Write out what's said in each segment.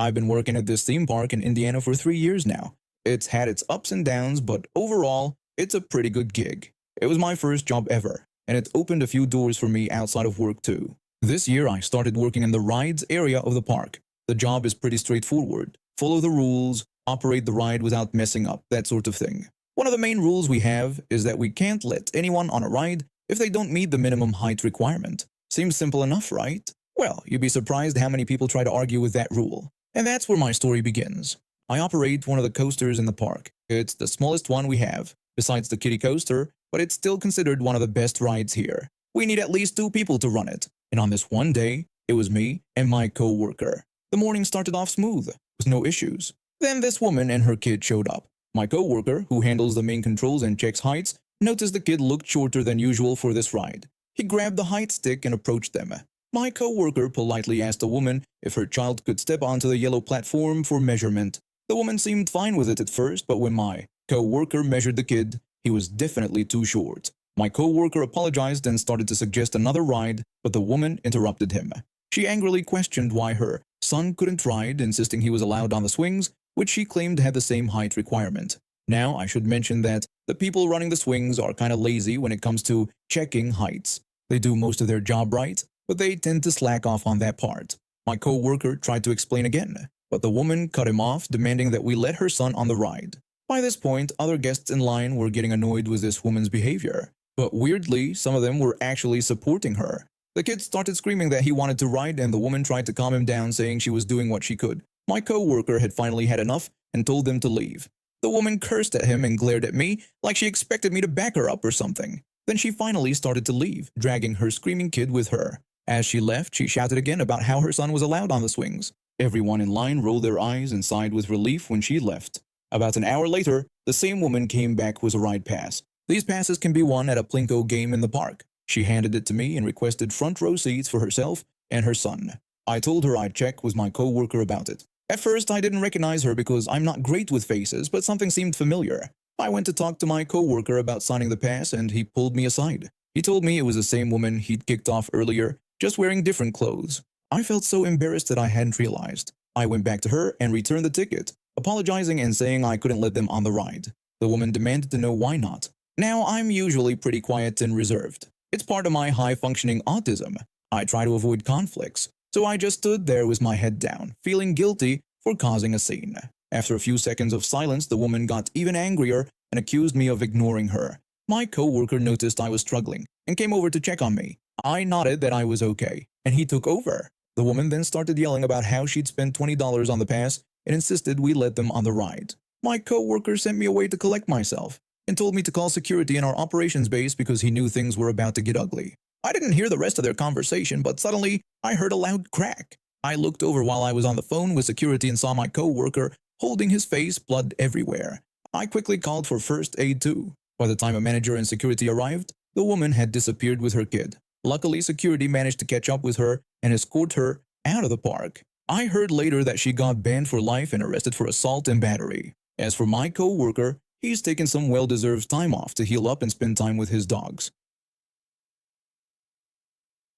I've been working at this theme park in Indiana for 3 years now. It's had its ups and downs, but overall, it's a pretty good gig. It was my first job ever, and it's opened a few doors for me outside of work too. This year, I started working in the rides area of the park. The job is pretty straightforward. Follow the rules, operate the ride without messing up, that sort of thing. One of the main rules we have is that we can't let anyone on a ride if they don't meet the minimum height requirement. Seems simple enough, right? Well, you'd be surprised how many people try to argue with that rule. And that's where my story begins. I operate one of the coasters in the park. It's the smallest one we have, besides the kiddie coaster, but it's still considered one of the best rides here. We need at least 2 people to run it. And on this one day, it was me and my co-worker. The morning started off smooth, with no issues. Then this woman and her kid showed up. My co-worker, who handles the main controls and checks heights, noticed the kid looked shorter than usual for this ride. He grabbed the height stick and approached them. My co-worker politely asked the woman if her child could step onto the yellow platform for measurement. The woman seemed fine with it at first, but when my co-worker measured the kid, he was definitely too short. My co-worker apologized and started to suggest another ride, but the woman interrupted him. She angrily questioned why her son couldn't ride, insisting he was allowed on the swings, which she claimed had the same height requirement. Now, I should mention that the people running the swings are kind of lazy when it comes to checking heights. They do most of their job right, but they tend to slack off on that part. My co-worker tried to explain again, but the woman cut him off, demanding that we let her son on the ride. By this point, other guests in line were getting annoyed with this woman's behavior, but weirdly, some of them were actually supporting her. The kid started screaming that he wanted to ride, and the woman tried to calm him down, saying she was doing what she could. My co-worker had finally had enough and told them to leave. The woman cursed at him and glared at me like she expected me to back her up or something. Then she finally started to leave, dragging her screaming kid with her. As she left, she shouted again about how her son was allowed on the swings. Everyone in line rolled their eyes and sighed with relief when she left. About an hour later, the same woman came back with a ride pass. These passes can be won at a Plinko game in the park. She handed it to me and requested front row seats for herself and her son. I told her I'd check with my co-worker about it. At first, I didn't recognize her because I'm not great with faces, but something seemed familiar. I went to talk to my co-worker about signing the pass, and he pulled me aside. He told me it was the same woman he'd kicked off earlier, just wearing different clothes. I felt so embarrassed that I hadn't realized. I went back to her and returned the ticket, apologizing and saying I couldn't let them on the ride. The woman demanded to know why not. Now, I'm usually pretty quiet and reserved. It's part of my high-functioning autism. I try to avoid conflicts, so I just stood there with my head down, feeling guilty for causing a scene. After a few seconds of silence, the woman got even angrier and accused me of ignoring her. My co-worker noticed I was struggling and came over to check on me. I nodded that I was okay, and he took over. The woman then started yelling about how she'd spent $20 on the pass and insisted we let them on the ride. My co-worker sent me away to collect myself and told me to call security in our operations base because he knew things were about to get ugly. I didn't hear the rest of their conversation, but suddenly I heard a loud crack. I looked over while I was on the phone with security and saw my co-worker holding his face, blood everywhere. I quickly called for first aid too. By the time a manager and security arrived, the woman had disappeared with her kid. Luckily, security managed to catch up with her and escort her out of the park. I heard later that she got banned for life and arrested for assault and battery. As for my co-worker, he's taken some well-deserved time off to heal up and spend time with his dogs.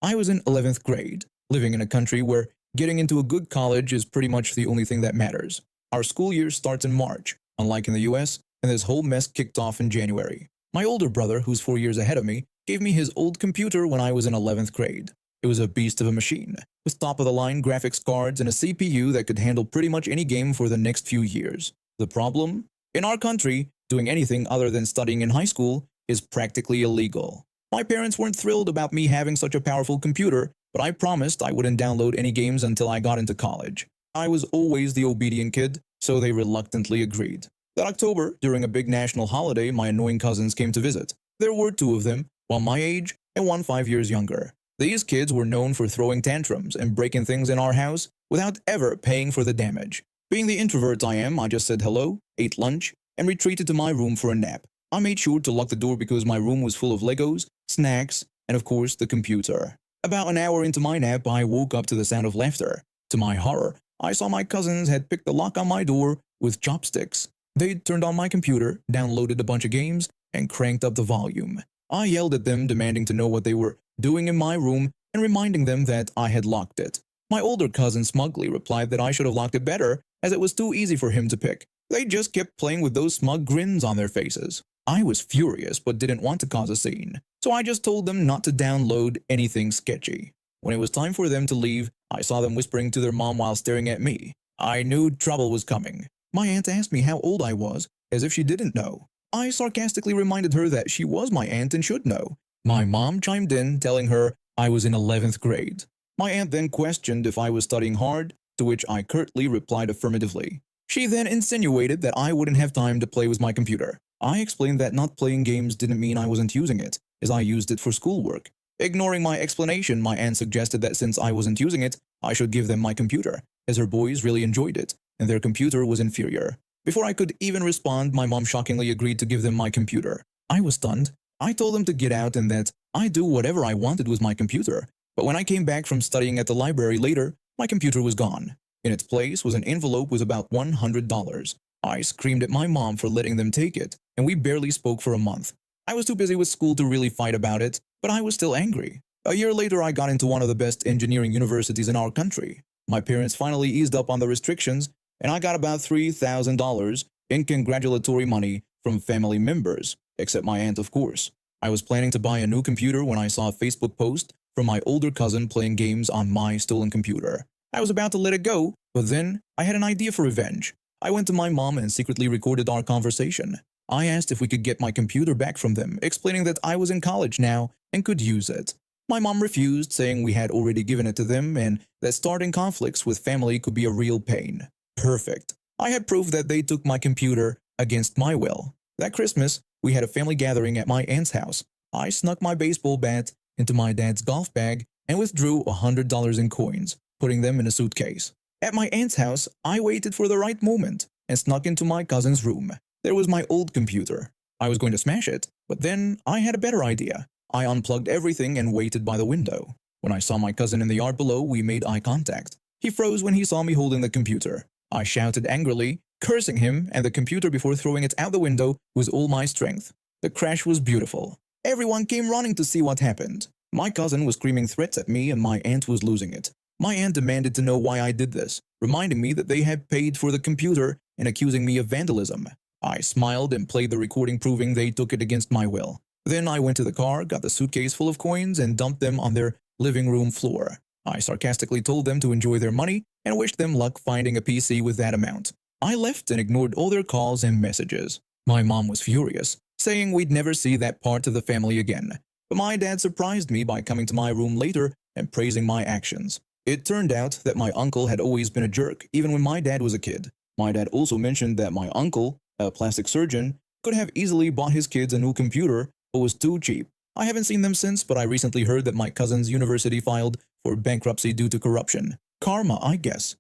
I was in 11th grade, living in a country where getting into a good college is pretty much the only thing that matters. Our school year starts in March, unlike in the US, and this whole mess kicked off in January. My older brother, who's 4 years ahead of me, gave me his old computer when I was in 11th grade. It was a beast of a machine, with top-of-the-line graphics cards and a CPU that could handle pretty much any game for the next few years. The problem? In our country, doing anything other than studying in high school is practically illegal. My parents weren't thrilled about me having such a powerful computer, but I promised I wouldn't download any games until I got into college. I was always the obedient kid, so they reluctantly agreed. That October, during a big national holiday, my annoying cousins came to visit. There were 2 of them, one my age and one 5 years younger. These kids were known for throwing tantrums and breaking things in our house without ever paying for the damage. Being the introvert I am, I just said hello, ate lunch, and retreated to my room for a nap. I made sure to lock the door because my room was full of Legos, snacks, and of course the computer. About an hour into my nap, I woke up to the sound of laughter. To my horror, I saw my cousins had picked the lock on my door with chopsticks. They'd turned on my computer, downloaded a bunch of games, and cranked up the volume. I yelled at them, demanding to know what they were doing in my room and reminding them that I had locked it. My older cousin smugly replied that I should have locked it better, as it was too easy for him to pick. They just kept playing with those smug grins on their faces. I was furious but didn't want to cause a scene, so I just told them not to download anything sketchy. When it was time for them to leave, I saw them whispering to their mom while staring at me. I knew trouble was coming. My aunt asked me how old I was, as if she didn't know. I sarcastically reminded her that she was my aunt and should know. My mom chimed in, telling her I was in 11th grade. My aunt then questioned if I was studying hard, to which I curtly replied affirmatively. She then insinuated that I wouldn't have time to play with my computer. I explained that not playing games didn't mean I wasn't using it, as I used it for schoolwork. Ignoring my explanation, my aunt suggested that since I wasn't using it, I should give them my computer, as her boys really enjoyed it, and their computer was inferior. Before I could even respond, my mom shockingly agreed to give them my computer. I was stunned. I told them to get out and that I'd do whatever I wanted with my computer. But when I came back from studying at the library later, my computer was gone. In its place was an envelope with about $100. I screamed at my mom for letting them take it, and we barely spoke for a month. I was too busy with school to really fight about it, but I was still angry. A year later, I got into one of the best engineering universities in our country. My parents finally eased up on the restrictions, and I got about $3,000 in congratulatory money from family members, except my aunt, of course. I was planning to buy a new computer when I saw a Facebook post from my older cousin playing games on my stolen computer. I was about to let it go, but then I had an idea for revenge. I went to my mom and secretly recorded our conversation. I asked if we could get my computer back from them, explaining that I was in college now and could use it. My mom refused, saying we had already given it to them and that starting conflicts with family could be a real pain. Perfect. I had proof that they took my computer against my will. That Christmas, we had a family gathering at my aunt's house. I snuck my baseball bat into my dad's golf bag and withdrew $100 in coins, putting them in a suitcase. At my aunt's house, I waited for the right moment and snuck into my cousin's room. There was my old computer. I was going to smash it, but then I had a better idea. I unplugged everything and waited by the window. When I saw my cousin in the yard below, we made eye contact. He froze when he saw me holding the computer. I shouted angrily, cursing him and the computer before throwing it out the window with all my strength. The crash was beautiful. Everyone came running to see what happened. My cousin was screaming threats at me and my aunt was losing it. My aunt demanded to know why I did this, reminding me that they had paid for the computer and accusing me of vandalism. I smiled and played the recording proving they took it against my will. Then I went to the car, got the suitcase full of coins, and dumped them on their living room floor. I sarcastically told them to enjoy their money and wished them luck finding a PC with that amount. I left and ignored all their calls and messages. My mom was furious, saying we'd never see that part of the family again. But my dad surprised me by coming to my room later and praising my actions. It turned out that my uncle had always been a jerk, even when my dad was a kid. My dad also mentioned that my uncle, a plastic surgeon, could have easily bought his kids a new computer, but was too cheap. I haven't seen them since, but I recently heard that my cousin's university filed for bankruptcy due to corruption. Karma, I guess.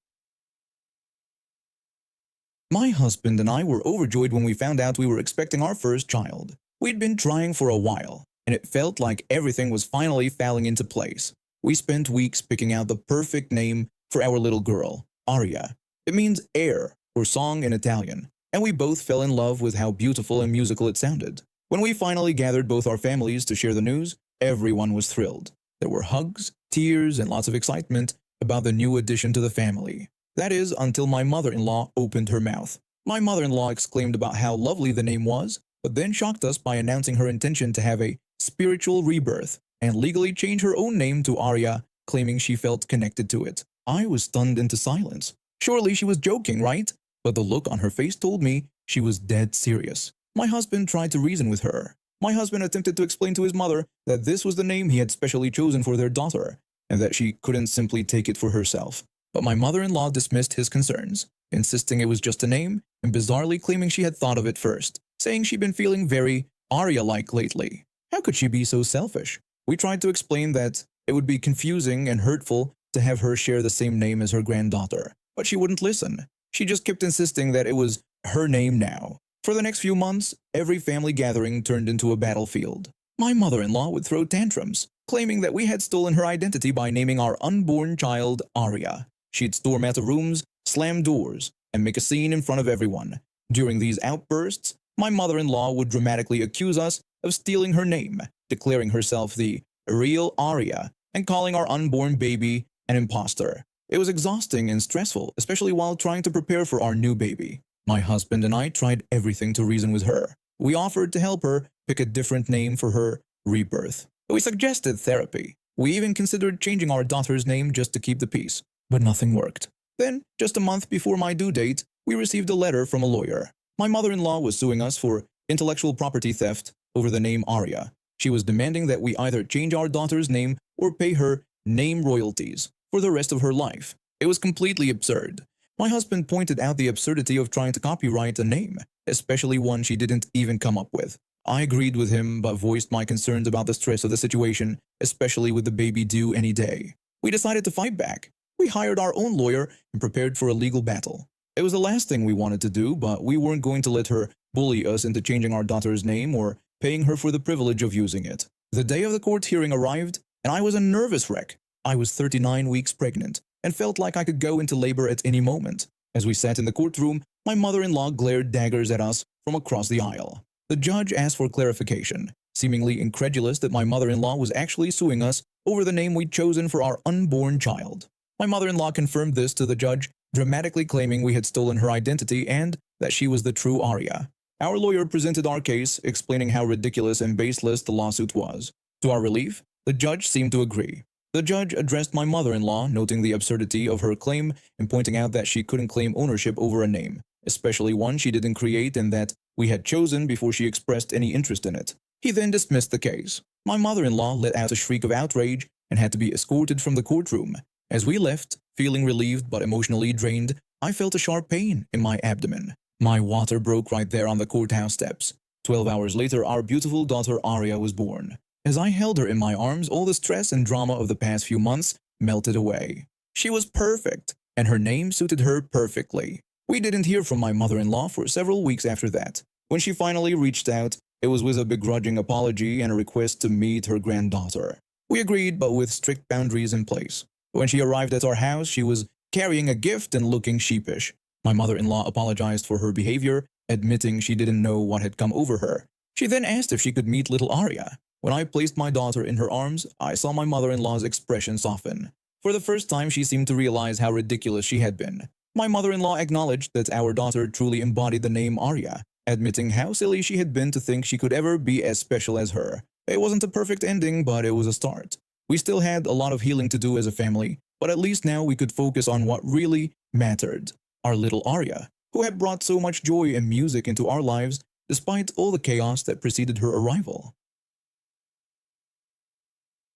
My husband and I were overjoyed when we found out we were expecting our first child. We'd been trying for a while, and it felt like everything was finally falling into place. We spent weeks picking out the perfect name for our little girl, Aria. It means air, or song in Italian, and we both fell in love with how beautiful and musical it sounded. When we finally gathered both our families to share the news, everyone was thrilled. There were hugs, tears, and lots of excitement about the new addition to the family. That is, until my mother-in-law opened her mouth. My mother-in-law exclaimed about how lovely the name was, but then shocked us by announcing her intention to have a spiritual rebirth and legally change her own name to Aria, claiming she felt connected to it. I was stunned into silence. Surely she was joking, right? But the look on her face told me she was dead serious. My husband tried to reason with her. My husband attempted to explain to his mother that this was the name he had specially chosen for their daughter, and that she couldn't simply take it for herself. But my mother-in-law dismissed his concerns, insisting it was just a name, and bizarrely claiming she had thought of it first, saying she'd been feeling very Aria-like lately. How could she be so selfish? We tried to explain that it would be confusing and hurtful to have her share the same name as her granddaughter, but she wouldn't listen. She just kept insisting that it was her name now. For the next few months, every family gathering turned into a battlefield. My mother-in-law would throw tantrums, claiming that we had stolen her identity by naming our unborn child Aria. She'd storm out of rooms, slam doors, and make a scene in front of everyone. During these outbursts, my mother-in-law would dramatically accuse us of stealing her name, declaring herself the real Aria, and calling our unborn baby an imposter. It was exhausting and stressful, especially while trying to prepare for our new baby. My husband and I tried everything to reason with her. We offered to help her pick a different name for her rebirth. We suggested therapy. We even considered changing our daughter's name just to keep the peace, but nothing worked. Then, just a month before my due date, we received a letter from a lawyer. My mother-in-law was suing us for intellectual property theft over the name Arya. She was demanding that we either change our daughter's name or pay her name royalties for the rest of her life. It was completely absurd. My husband pointed out the absurdity of trying to copyright a name, especially one she didn't even come up with. I agreed with him but voiced my concerns about the stress of the situation, especially with the baby due any day. We decided to fight back. We hired our own lawyer and prepared for a legal battle. It was the last thing we wanted to do, but we weren't going to let her bully us into changing our daughter's name or paying her for the privilege of using it. The day of the court hearing arrived, and I was a nervous wreck. I was 39 weeks pregnant and felt like I could go into labor at any moment. As we sat in the courtroom, my mother-in-law glared daggers at us from across the aisle. The judge asked for clarification, seemingly incredulous that my mother-in-law was actually suing us over the name we'd chosen for our unborn child. My mother-in-law confirmed this to the judge, dramatically claiming we had stolen her identity and that she was the true Arya. Our lawyer presented our case, explaining how ridiculous and baseless the lawsuit was. To our relief, the judge seemed to agree. The judge addressed my mother-in-law, noting the absurdity of her claim and pointing out that she couldn't claim ownership over a name, especially one she didn't create and that we had chosen before she expressed any interest in it. He then dismissed the case. My mother-in-law let out a shriek of outrage and had to be escorted from the courtroom. As we left, feeling relieved but emotionally drained, I felt a sharp pain in my abdomen. My water broke right there on the courthouse steps. 12 hours later, our beautiful daughter Arya was born. As I held her in my arms, all the stress and drama of the past few months melted away. She was perfect, and her name suited her perfectly. We didn't hear from my mother-in-law for several weeks after that. When she finally reached out, it was with a begrudging apology and a request to meet her granddaughter. We agreed, but with strict boundaries in place. When she arrived at our house, she was carrying a gift and looking sheepish. My mother-in-law apologized for her behavior, admitting she didn't know what had come over her. She then asked if she could meet little Arya. When I placed my daughter in her arms, I saw my mother-in-law's expression soften. For the first time, she seemed to realize how ridiculous she had been. My mother-in-law acknowledged that our daughter truly embodied the name Arya, admitting how silly she had been to think she could ever be as special as her. It wasn't a perfect ending, but it was a start. We still had a lot of healing to do as a family, but at least now we could focus on what really mattered. Our little Arya, who had brought so much joy and music into our lives despite all the chaos that preceded her arrival.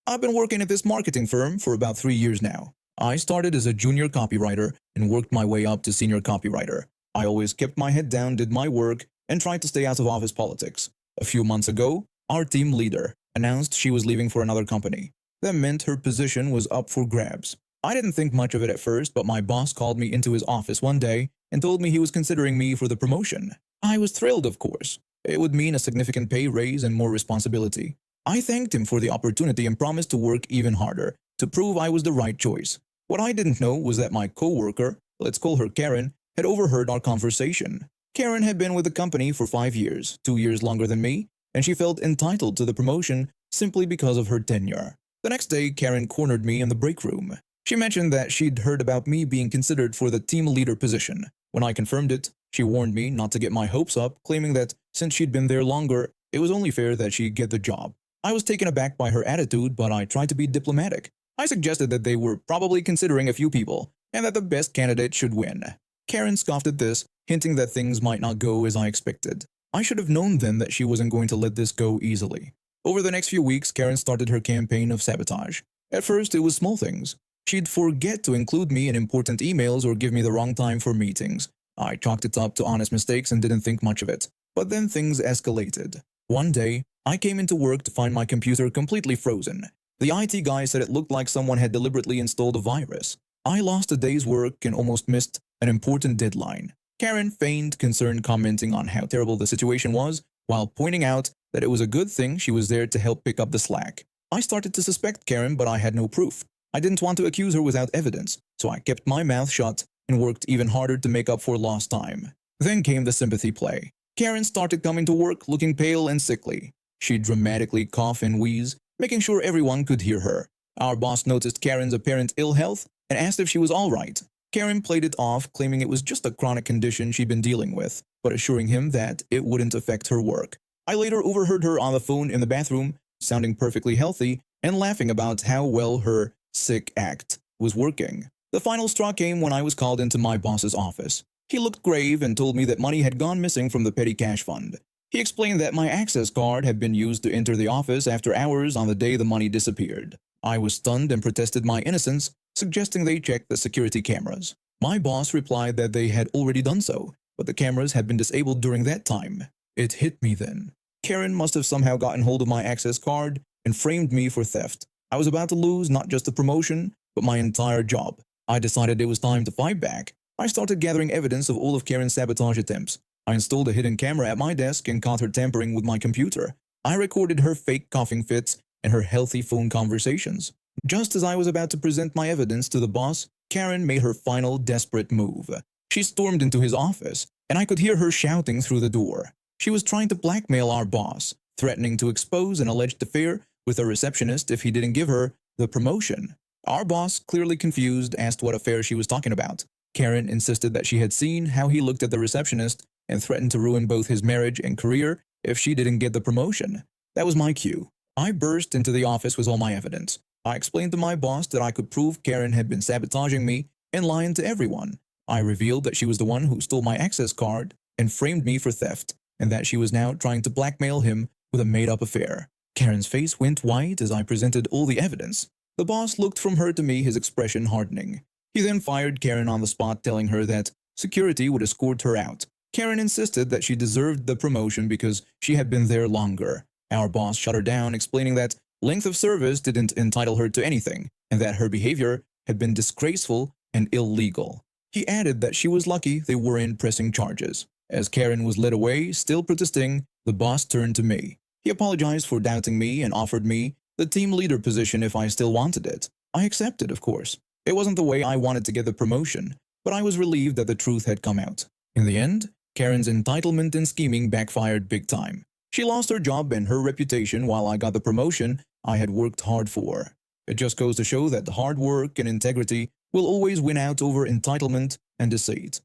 I've been working at this marketing firm for about 3 years now. I started as a junior copywriter and worked my way up to senior copywriter. I always kept my head down, did my work, and tried to stay out of office politics. A few months ago, our team leader announced she was leaving for another company. That meant her position was up for grabs. I didn't think much of it at first, but my boss called me into his office one day and told me he was considering me for the promotion. I was thrilled, of course. It would mean a significant pay raise and more responsibility. I thanked him for the opportunity and promised to work even harder to prove I was the right choice. What I didn't know was that my co-worker, let's call her Karen, had overheard our conversation. Karen had been with the company for 5 years, 2 years longer than me, and she felt entitled to the promotion simply because of her tenure. The next day, Karen cornered me in the break room. She mentioned that she'd heard about me being considered for the team leader position. When I confirmed it, she warned me not to get my hopes up, claiming that since she'd been there longer, it was only fair that she get the job. I was taken aback by her attitude, but I tried to be diplomatic. I suggested that they were probably considering a few people, and that the best candidate should win. Karen scoffed at this, hinting that things might not go as I expected. I should have known then that she wasn't going to let this go easily. Over the next few weeks, Karen started her campaign of sabotage. At first, it was small things. She'd forget to include me in important emails or give me the wrong time for meetings. I chalked it up to honest mistakes and didn't think much of it. But then things escalated. One day, I came into work to find my computer completely frozen. The IT guy said it looked like someone had deliberately installed a virus. I lost a day's work and almost missed an important deadline. Karen feigned concern, commenting on how terrible the situation was, while pointing out that it was a good thing she was there to help pick up the slack. I started to suspect Karen, but I had no proof. I didn't want to accuse her without evidence, so I kept my mouth shut and worked even harder to make up for lost time. Then came the sympathy play. Karen started coming to work looking pale and sickly. She'd dramatically cough and wheeze, making sure everyone could hear her. Our boss noticed Karen's apparent ill health and asked if she was alright. Karen played it off, claiming it was just a chronic condition she'd been dealing with, but assuring him that it wouldn't affect her work. I later overheard her on the phone in the bathroom, sounding perfectly healthy and laughing about how well her sick act was working. The final straw came when I was called into my boss's office. He looked grave and told me that money had gone missing from the petty cash fund. He explained that my access card had been used to enter the office after hours on the day the money disappeared. I was stunned and protested my innocence, suggesting they check the security cameras. My boss replied that they had already done so, but the cameras had been disabled during that time. It hit me then. Karen must have somehow gotten hold of my access card and framed me for theft. I was about to lose not just the promotion, but my entire job. I decided it was time to fight back. I started gathering evidence of all of Karen's sabotage attempts. I installed a hidden camera at my desk and caught her tampering with my computer. I recorded her fake coughing fits and her healthy phone conversations. Just as I was about to present my evidence to the boss, Karen made her final desperate move. She stormed into his office, and I could hear her shouting through the door. She was trying to blackmail our boss, threatening to expose an alleged affair with a receptionist if he didn't give her the promotion. Our boss, clearly confused, asked what affair she was talking about. Karen insisted that she had seen how he looked at the receptionist and threatened to ruin both his marriage and career if she didn't get the promotion. That was my cue. I burst into the office with all my evidence. I explained to my boss that I could prove Karen had been sabotaging me and lying to everyone. I revealed that she was the one who stole my access card and framed me for theft, and that she was now trying to blackmail him with a made-up affair. Karen's face went white as I presented all the evidence. The boss looked from her to me, his expression hardening. He then fired Karen on the spot, telling her that security would escort her out. Karen insisted that she deserved the promotion because she had been there longer. Our boss shut her down, explaining that length of service didn't entitle her to anything, and that her behavior had been disgraceful and illegal. He added that she was lucky they weren't pressing charges. As Karen was led away, still protesting, the boss turned to me. He apologized for doubting me and offered me the team leader position if I still wanted it. I accepted, of course. It wasn't the way I wanted to get the promotion, but I was relieved that the truth had come out. In the end, Karen's entitlement and scheming backfired big time. She lost her job and her reputation while I got the promotion I had worked hard for. It just goes to show that hard work and integrity will always win out over entitlement and deceit.